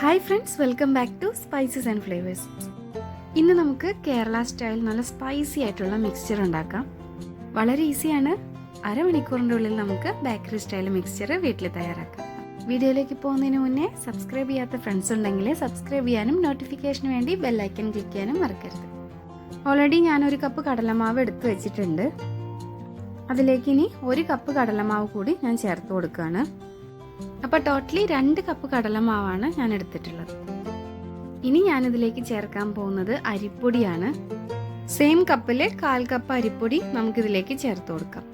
Hi friends, welcome back to Spices and Flavours. ഇന്ന് നമുക്ക് Kerala style നല്ല സ്പൈസി ആയിട്ടുള്ള മിക്സ്ചർ ഉണ്ടാക്കാം. വളരെ ഈസിയാണ്. അരമണിക്കൂറിൻ്റെ ഉള്ളിൽ നമുക്ക് ബേക്കറി സ്റ്റൈൽ മിക്സ്ചർ വീട്ടിൽ തയ്യാറാക്കാം. വീഡിയോയിലേക്ക് പോകുന്നതിന് മുന്നേ സബ്സ്ക്രൈബ് ചെയ്യാത്ത ഫ്രണ്ട്സ് ഉണ്ടെങ്കിൽ സബ്സ്ക്രൈബ് ചെയ്യാനും നോട്ടിഫിക്കേഷന് വേണ്ടി ബെൽ ഐക്കൺ ക്ലിക്ക് ചെയ്യാനും മറക്കരുത്. ഓൾറെഡി ഞാൻ ഒരു കപ്പ് കടലമാവ് എടുത്തു വെച്ചിട്ടുണ്ട്. അതിലേക്ക് ഇനി ഒരു കപ്പ് കടലമാവ് കൂടി ഞാൻ ചേർത്ത് കൊടുക്കുകയാണ്. അപ്പോൾ ടോട്ടലി 2 കപ്പ് കടലമാവാണ് ഞാൻ എടുത്തിട്ടുള്ളത്. ഇനി ഞാനിതിലേക്ക് ചേർക്കാൻ പോകുന്നത് അരിപ്പൊടിയാണ്. സെയിം കപ്പിൽ 1/4 കപ്പ് അരിപ്പൊടി നമുക്കിതിലേക്ക് ചേർത്ത് കൊടുക്കാം.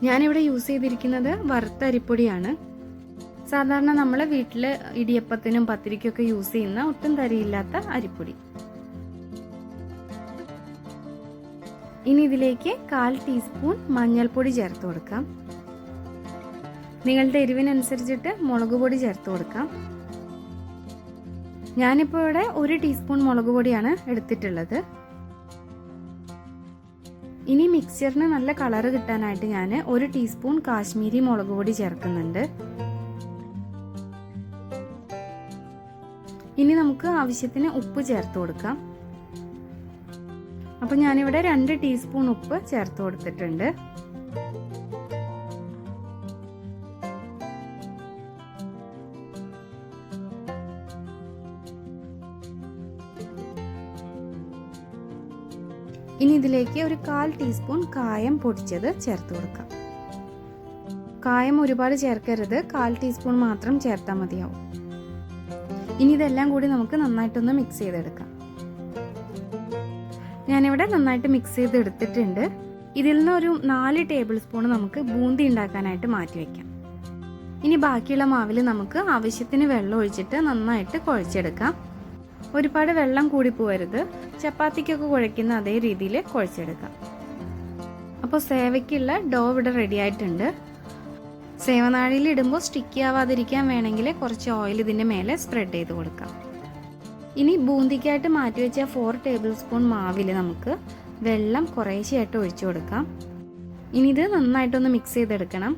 ഞാനിവിടെ യൂസ് ചെയ്തിരിക്കുന്നത് വറുത്ത അരിപ്പൊടിയാണ്. സാധാരണ നമ്മൾ വീട്ടിൽ ഇടിയപ്പത്തിനും പത്തിരിക്കൊക്കെ യൂസ് ചെയ്യുന്ന ഒട്ടും തരിയില്ലാത്ത അരിപ്പൊടി. ഇനി ഇതിലേക്ക് 1/4 ടീസ്പൂൺ മഞ്ഞൾപ്പൊടി ചേർത്ത് കൊടുക്കാം. നിങ്ങളുടെ എരിവിനനുസരിച്ചിട്ട് മുളക് പൊടി ചേർത്ത് കൊടുക്കാം. ഞാനിപ്പോൾ ഇവിടെ 1 ടീസ്പൂൺ മുളക് പൊടിയാണ് എടുത്തിട്ടുള്ളത്. ഇനി മിക്സ്ചറിന് നല്ല കളറ് കിട്ടാനായിട്ട് ഞാൻ 1 ടീസ്പൂൺ കാശ്മീരി മുളക് പൊടി ചേർക്കുന്നുണ്ട്. ഇനി നമുക്ക് ആവശ്യത്തിന് ഉപ്പ് ചേർത്ത് കൊടുക്കാം. അപ്പോൾ ഞാനിവിടെ 2 ടീസ്പൂൺ ഉപ്പ് ചേർത്ത് കൊടുത്തിട്ടുണ്ട്. ഇനി ഇതിലേക്ക് ഒരു 1/4 ടീസ്പൂൺ കായം പൊടിച്ചത് ചേർത്ത് കൊടുക്കാം. കായം ഒരുപാട് ചേർക്കരുത്, 1/4 ടീസ്പൂൺ മാത്രം ചേർത്താൽ മതിയാവും. ഇനി ഇതെല്ലാം കൂടി നമുക്ക് നന്നായിട്ടൊന്ന് മിക്സ് ചെയ്തെടുക്കാം. ഞാനിവിടെ നന്നായിട്ട് മിക്സ് ചെയ്ത് എടുത്തിട്ടുണ്ട്. ഇതിൽ നിന്ന് ഒരു 4 ടേബിൾ സ്പൂൺ നമുക്ക് ബൂന്തി ഉണ്ടാക്കാനായിട്ട് മാറ്റി വയ്ക്കാം. ഇനി ബാക്കിയുള്ള മാവിൽ നമുക്ക് ആവശ്യത്തിന് വെള്ളം ഒഴിച്ചിട്ട് നന്നായിട്ട് കുഴച്ചെടുക്കാം. ഒരുപാട് വെള്ളം കൂടി പോകരുത്, ചപ്പാത്തിക്കൊക്കെ കുഴയ്ക്കുന്ന അതേ രീതിയിൽ കുഴച്ചെടുക്കാം. അപ്പോൾ സേവയ്ക്കുള്ള ഡോ ഇവിടെ റെഡി ആയിട്ടുണ്ട്. സേവനാഴിയിൽ ഇടുമ്പോൾ സ്റ്റിക്കി ആവാതിരിക്കാൻ വേണമെങ്കിൽ കുറച്ച് ഓയിൽ ഇതിൻ്റെ മേലെ സ്പ്രെഡ് ചെയ്ത് കൊടുക്കാം. ഇനി ബൂന്തിക്കായിട്ട് മാറ്റി വെച്ച 4 ടേബിൾ സ്പൂൺ മാവിൽ നമുക്ക് വെള്ളം കുറേശ്ശെയായിട്ട് ഒഴിച്ചു കൊടുക്കാം. ഇനി ഇത് നന്നായിട്ടൊന്ന് മിക്സ് ചെയ്തെടുക്കണം.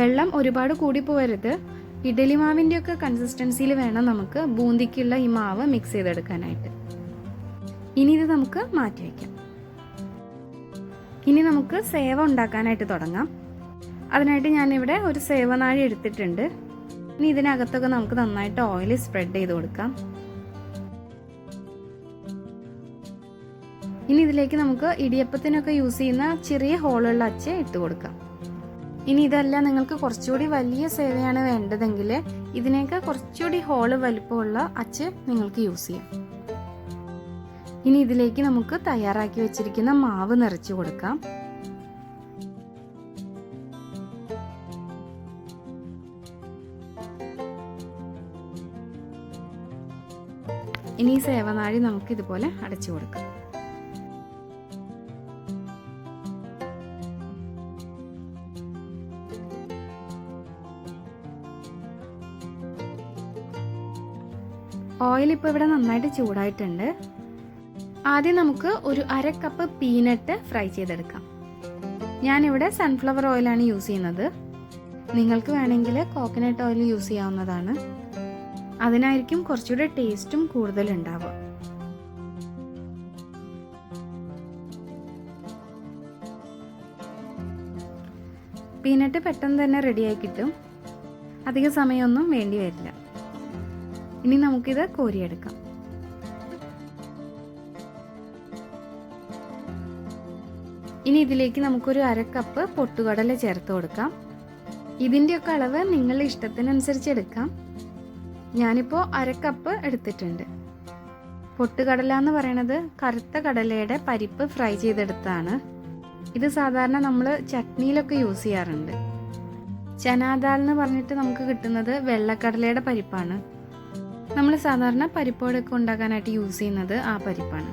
വെള്ളം ഒരുപാട് കൂടി പോകരുത്. ഇഡലി മാവിൻ്റെ ഒക്കെ കൺസിസ്റ്റൻസിയിൽ വേണം നമുക്ക് ബൂന്തിക്കുള്ള ഈ മാവ് മിക്സ് ചെയ്തെടുക്കാനായിട്ട്. ഇനി ഇത് നമുക്ക് മാറ്റി വയ്ക്കാം. ഇനി നമുക്ക് സേവ ഉണ്ടാക്കാനായിട്ട് തുടങ്ങാം. അതിനായിട്ട് ഞാനിവിടെ ഒരു സേവനാഴി എടുത്തിട്ടുണ്ട്. ഇനി ഇതിനകത്തൊക്കെ നമുക്ക് നന്നായിട്ട് ഓയിൽ സ്പ്രെഡ് ചെയ്ത് കൊടുക്കാം. ഇനി ഇതിലേക്ക് നമുക്ക് ഇടിയപ്പത്തിനൊക്കെ യൂസ് ചെയ്യുന്ന ചെറിയ ഹോളുള്ള അച്ച് ഇട്ട് കൊടുക്കാം. ഇനി ഇതല്ല നിങ്ങൾക്ക് കുറച്ചുകൂടി വലിയ സേവയാണ് വേണ്ടതെങ്കിൽ ഇതിനേക്കാൾ കുറച്ചുകൂടി ഹോള് വലിപ്പമുള്ള അച്ച് നിങ്ങൾക്ക് യൂസ് ചെയ്യാം. ഇനി ഇതിലേക്ക് നമുക്ക് തയ്യാറാക്കി വെച്ചിരിക്കുന്ന മാവ് നിറച്ചു കൊടുക്കാം. ഇനി ഈ സേവനാഴി നമുക്ക് ഇതുപോലെ അടച്ചു കൊടുക്കാം. ഓയിൽ ഇപ്പോൾ ഇവിടെ നന്നായിട്ട് ചൂടായിട്ടുണ്ട്. ആദ്യം നമുക്ക് ഒരു 1/2 കപ്പ് പീനട്ട് ഫ്രൈ ചെയ്തെടുക്കാം. ഞാനിവിടെ സൺഫ്ലവർ ഓയിലാണ് യൂസ് ചെയ്യുന്നത്. നിങ്ങൾക്ക് വേണമെങ്കിൽ കോക്കനട്ട് ഓയിൽ യൂസ് ചെയ്യാവുന്നതാണ്. അതിനായിരിക്കും കുറച്ചുകൂടെ ടേസ്റ്റും കൂടുതൽ ഉണ്ടാവുക. പീനട്ട് പെട്ടെന്ന് തന്നെ റെഡിയായി കിട്ടും. അധിക സമയമൊന്നും വേണ്ടി വരില്ല. ഇനി നമുക്കിത് കോരിയെടുക്കാം. ഇനി ഇതിലേക്ക് നമുക്കൊരു 1/2 കപ്പ് പൊട്ടുകടല ചേർത്ത് കൊടുക്കാം. ഇതിൻ്റെയൊക്കെ അളവ് നിങ്ങളുടെ ഇഷ്ടത്തിനനുസരിച്ച് എടുക്കാം. ഞാനിപ്പോൾ 1/2 കപ്പ് എടുത്തിട്ടുണ്ട്. പൊട്ടുകടല എന്ന് പറയുന്നത് കറുത്ത കടലയുടെ പരിപ്പ് ഫ്രൈ ചെയ്തെടുത്താണ്. ഇത് സാധാരണ നമ്മൾ ചട്നിയിലൊക്കെ യൂസ് ചെയ്യാറുണ്ട്. ചനാദാൽ എന്ന് പറഞ്ഞിട്ട് നമുക്ക് കിട്ടുന്നത് വെള്ളക്കടലയുടെ പരിപ്പാണ്. നമ്മൾ സാധാരണ പരിപ്പോടൊക്കെ ഉണ്ടാക്കാനായിട്ട് യൂസ് ചെയ്യുന്നത് ആ പരിപ്പാണ്.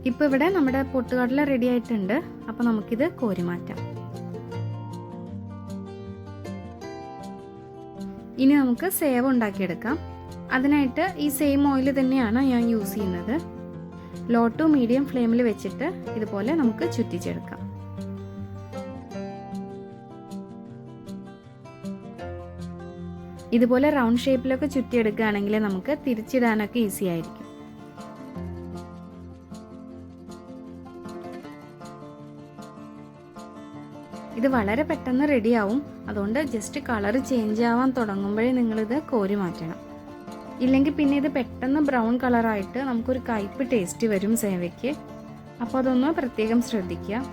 ഇപ്പോൾ ഇവിടെ നമ്മുടെ പൊട്ടുകടല റെഡി ആയിട്ടുണ്ട്. അപ്പോൾ നമുക്കിത് കോരി മാറ്റാം. ഇനി നമുക്ക് സേവ ഉണ്ടാക്കിയെടുക്കാം. അതിനായിട്ട് ഈ സെയിം ഓയിൽ തന്നെയാണ് ഞാൻ യൂസ് ചെയ്യുന്നത്. ലോ ടു മീഡിയം ഫ്ലെയിമിൽ വെച്ചിട്ട് ഇതുപോലെ നമുക്ക് ചുറ്റിച്ചെടുക്കാം. ഇതുപോലെ റൗണ്ട് ഷേപ്പിലൊക്കെ ചുറ്റിയെടുക്കുകയാണെങ്കിൽ നമുക്ക് തിരിച്ചിടാനൊക്കെ ഈസി ആയിരിക്കും. ഇത് വളരെ പെട്ടെന്ന് റെഡിയാവും. അതുകൊണ്ട് ജസ്റ്റ് കളർ ചേഞ്ച് ആവാൻ തുടങ്ങുമ്പോഴേ നിങ്ങളിത് കോരി മാറ്റണം. ഇല്ലെങ്കിൽ പിന്നെ ഇത് പെട്ടെന്ന് ബ്രൗൺ കളറായിട്ട് നമുക്കൊരു കയ്പ്പ് ടേസ്റ്റ് വരും സേവയ്ക്ക്. അപ്പോൾ അതൊന്ന് പ്രത്യേകം ശ്രദ്ധിക്കുക.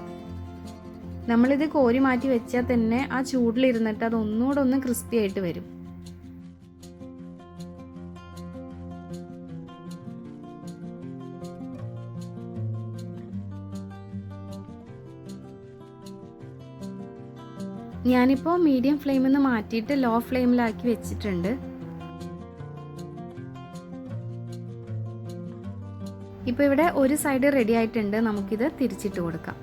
നമ്മളിത് കോരി മാറ്റി വെച്ചാൽ തന്നെ ആ ചൂടിലിരുന്നിട്ട് അതൊന്നുകൂടെ ഒന്ന് ക്രിസ്പി ആയിട്ട് വരും. ഞാനിപ്പോൾ മീഡിയം ഫ്ലെയിമിൽ നിന്ന് മാറ്റിയിട്ട് ലോ ഫ്ലെയിമിലാക്കി വെച്ചിട്ടുണ്ട്. ഇപ്പോൾ ഇവിടെ ഒരു സൈഡ് റെഡി ആയിട്ടുണ്ട്. നമുക്കിത് തിരിച്ചിട്ട് കൊടുക്കാം.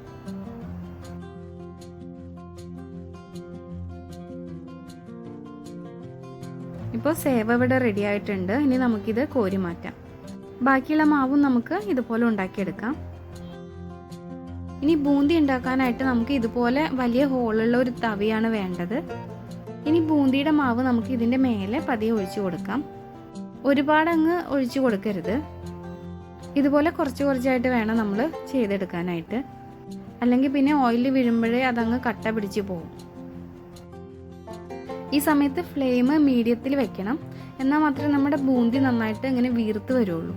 ഇപ്പോൾ സേവ ഇവിടെ റെഡി ആയിട്ടുണ്ട്. ഇനി നമുക്കിത് കോരി മാറ്റാം. ബാക്കിയുള്ള മാവും നമുക്ക് ഇതുപോലെ ഉണ്ടാക്കിയെടുക്കാം. ഇനി ബൂന്തി ഉണ്ടാക്കാനായിട്ട് നമുക്ക് ഇതുപോലെ വലിയ ഹോളുള്ള ഒരു തവിയാണ് വേണ്ടത്. ഇനി ബൂന്തിയുടെ മാവ് നമുക്ക് ഇതിൻ്റെ മേലെ പതിയെ ഒഴിച്ചു കൊടുക്കാം. ഒരുപാട് അങ്ങ് ഒഴിച്ചു കൊടുക്കരുത്. ഇതുപോലെ കുറച്ച് കുറച്ചായിട്ട് വേണം നമ്മൾ ചെയ്തെടുക്കാനായിട്ട്. അല്ലെങ്കിൽ പിന്നെ ഓയിൽ വീഴുമ്പോഴേ അതങ്ങ് കട്ട പിടിച്ച് പോകും. ഈ സമയത്ത് ഫ്ലെയിം മീഡിയത്തിൽ വെക്കണം. എന്നാൽ മാത്രമേ നമ്മുടെ ബൂന്തി നന്നായിട്ട് ഇങ്ങനെ വീർത്ത് വരുള്ളൂ.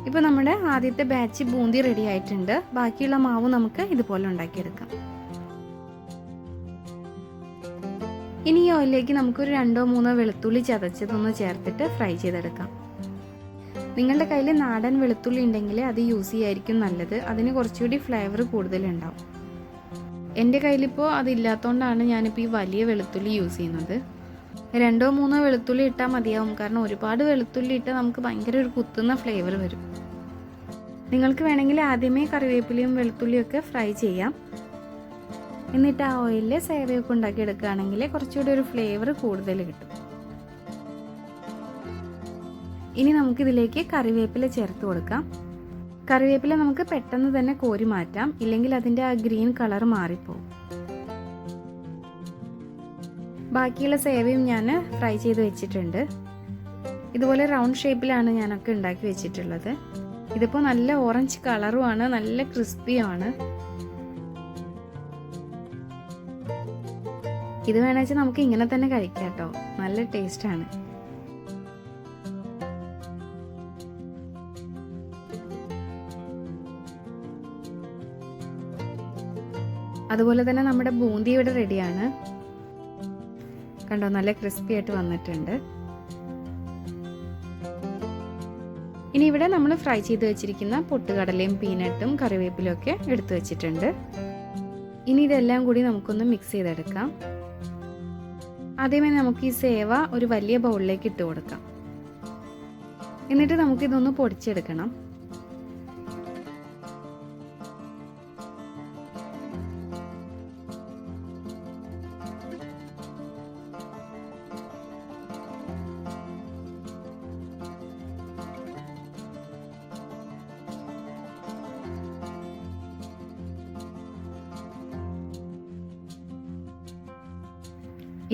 ഇപ്പോൾ നമ്മുടെ ആദ്യത്തെ ബാച്ച് ബൂന്തി റെഡി ആയിട്ടുണ്ട്. ബാക്കിയുള്ള മാവ് നമുക്ക് ഇതുപോലെ ഉണ്ടാക്കിയെടുക്കാം. ഇനി ഈ ഓയിലിലേക്ക് നമുക്കൊരു 2-3 വെളുത്തുള്ളി ചതച്ചതൊന്ന് ചേർത്തിട്ട് ഫ്രൈ ചെയ്തെടുക്കാം. നിങ്ങളുടെ കയ്യിൽ നാടൻ വെളുത്തുള്ളി ഉണ്ടെങ്കിൽ അത് യൂസ് ചെയ്യായിരിക്കും നല്ലത്. അതിന് കുറച്ചുകൂടി ഫ്ലേവർ കൂടുതലുണ്ടാവും. എൻ്റെ കയ്യിലിപ്പോൾ അതില്ലാത്തതുകൊണ്ടാണ് ഞാനിപ്പോൾ ഈ വലിയ വെളുത്തുള്ളി യൂസ് ചെയ്യുന്നത്. 2-3 വെളുത്തുള്ളി ഇട്ടാൽ മതിയാവും. കാരണം ഒരുപാട് വെളുത്തുള്ളി ഇട്ടാൽ നമുക്ക് ഭയങ്കര ഒരു കുത്തുന്ന ഫ്ലേവർ വരും. നിങ്ങൾക്ക് വേണമെങ്കിൽ ആദ്യമേ കറിവേപ്പിലയും വെളുത്തുള്ളിയൊക്കെ ഫ്രൈ ചെയ്യാം. എന്നിട്ട് ആ ഓയിലിൽ സേവയൊക്കെ ഉണ്ടാക്കിയെടുക്കുകയാണെങ്കിൽ കുറച്ചുകൂടി ഒരു ഫ്ലേവർ കൂടുതൽ കിട്ടും. ഇനി നമുക്കിതിലേക്ക് കറിവേപ്പില ചേർത്ത് കൊടുക്കാം. കറിവേപ്പില നമുക്ക് പെട്ടെന്ന് തന്നെ കോരി മാറ്റാം. ഇല്ലെങ്കിൽ അതിൻ്റെ ആ ഗ്രീൻ കളർ മാറിപ്പോകും. ബാക്കിയുള്ള സേവയും ഞാൻ ഫ്രൈ ചെയ്ത് വെച്ചിട്ടുണ്ട്. ഇതുപോലെ റൗണ്ട് ഷേപ്പിലാണ് ഞാനൊക്കെ ഉണ്ടാക്കി വെച്ചിട്ടുള്ളത്. ഇതിപ്പോൾ നല്ല ഓറഞ്ച് കളറുമാണ്, നല്ല ക്രിസ്പിയാണ്. ഇത് വേണമെങ്കിൽ നമുക്ക് ഇങ്ങനെ തന്നെ കഴിക്കാം കേട്ടോ. നല്ല ടേസ്റ്റാണ്. അതുപോലെ തന്നെ നമ്മുടെ ബൂന്തി ഇവിടെ റെഡിയാണ്. കണ്ടോ, നല്ല ക്രിസ്പി ആയിട്ട് വന്നിട്ടുണ്ട്. ഇനി ഇവിടെ നമ്മൾ ഫ്രൈ ചെയ്ത് വെച്ചിരിക്കുന്ന പൊട്ടുകടലയും പീനട്ടും കറിവേപ്പിലും ഒക്കെ എടുത്തു വെച്ചിട്ടുണ്ട്. ഇനി ഇതെല്ലാം കൂടി നമുക്കൊന്ന് മിക്സ് ചെയ്തെടുക്കാം. ആദ്യമേ നമുക്ക് ഈ സേവ ഒരു വലിയ ബൗളിലേക്ക് ഇട്ട് കൊടുക്കാം. എന്നിട്ട് നമുക്കിതൊന്ന് പൊടിച്ചെടുക്കണം.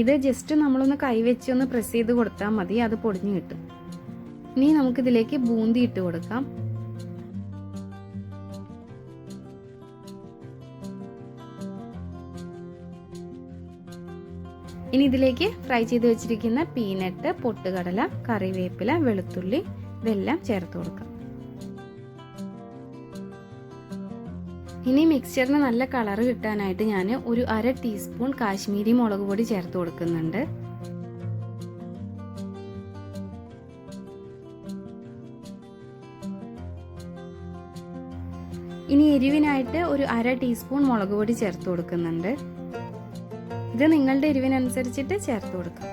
ഇത് ജസ്റ്റ് നമ്മളൊന്ന് കൈവച്ച് ഒന്ന് പ്രസ് ചെയ്ത് കൊടുത്താൽ മതി, അത് പൊടിഞ്ഞു കിട്ടും. ഇനി നമുക്കിതിലേക്ക് ബൂന്തി ഇട്ട് കൊടുക്കാം. ഇനി ഇതിലേക്ക് ഫ്രൈ ചെയ്ത് വെച്ചിരിക്കുന്ന പീനട്ട്, പൊട്ടുകടല, കറിവേപ്പില, വെളുത്തുള്ളി ഇതെല്ലാം ചേർത്ത് കൊടുക്കാം. ഇനി മിക്സ്ചറിന് നല്ല കളർ കിട്ടാനായിട്ട് ഞാൻ ഒരു 1/2 ടീസ്പൂൺ കാശ്മീരി മുളക് പൊടി ചേർത്ത് കൊടുക്കുന്നുണ്ട്. ഇനി എരിവിനായിട്ട് ഒരു 1/2 ടീസ്പൂൺ മുളക് പൊടി ചേർത്ത് കൊടുക്കുന്നുണ്ട്. ഇത് നിങ്ങളുടെ എരിവിനനുസരിച്ചിട്ട് ചേർത്ത് കൊടുക്കാം.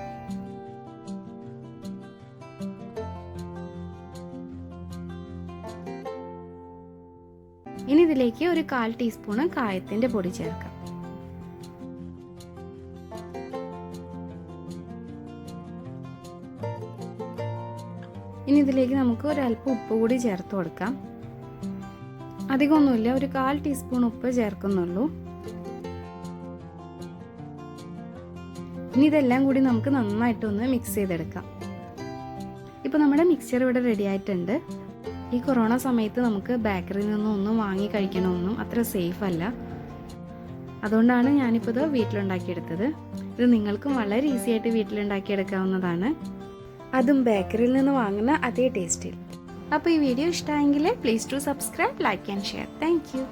ഇനി ഇതിലേക്ക് ഒരു 1/4 ടീസ്പൂൺ കായത്തിന്റെ പൊടി ചേർക്കാം. ഇനി ഇതിലേക്ക് നമുക്ക് ഒരല്പം ഉപ്പ് കൂടി ചേർത്ത് കൊടുക്കാം. അധികമൊന്നുമില്ല, ഒരു 1/4 ടീസ്പൂൺ ഉപ്പ് ചേർക്കുന്നുള്ളൂ. ഇനി ഇതെല്ലാം കൂടി നമുക്ക് നന്നായിട്ടൊന്ന് മിക്സ് ചെയ്തെടുക്കാം. ഇപ്പോൾ നമ്മുടെ മിക്സ്ചർ ഇവിടെ റെഡി ആയിട്ടുണ്ട്. ഈ കൊറോണ സമയത്ത് നമുക്ക് ബേക്കറിയിൽ നിന്നൊന്നും വാങ്ങി കഴിക്കണമെന്നും അത്ര സേഫ് അല്ല. അതുകൊണ്ടാണ് ഞാനിപ്പോൾ ഇത് വീട്ടിലുണ്ടാക്കിയെടുത്തത്. ഇത് നിങ്ങൾക്കും വളരെ ഈസി ആയിട്ട് വീട്ടിലുണ്ടാക്കിയെടുക്കാവുന്നതാണ്, അതും ബേക്കറിയിൽ നിന്ന് വാങ്ങുന്ന അതേ ടേസ്റ്റിൽ. അപ്പോൾ ഈ വീഡിയോ ഇഷ്ടമായെങ്കിൽ please to subscribe, like and share. Thank U.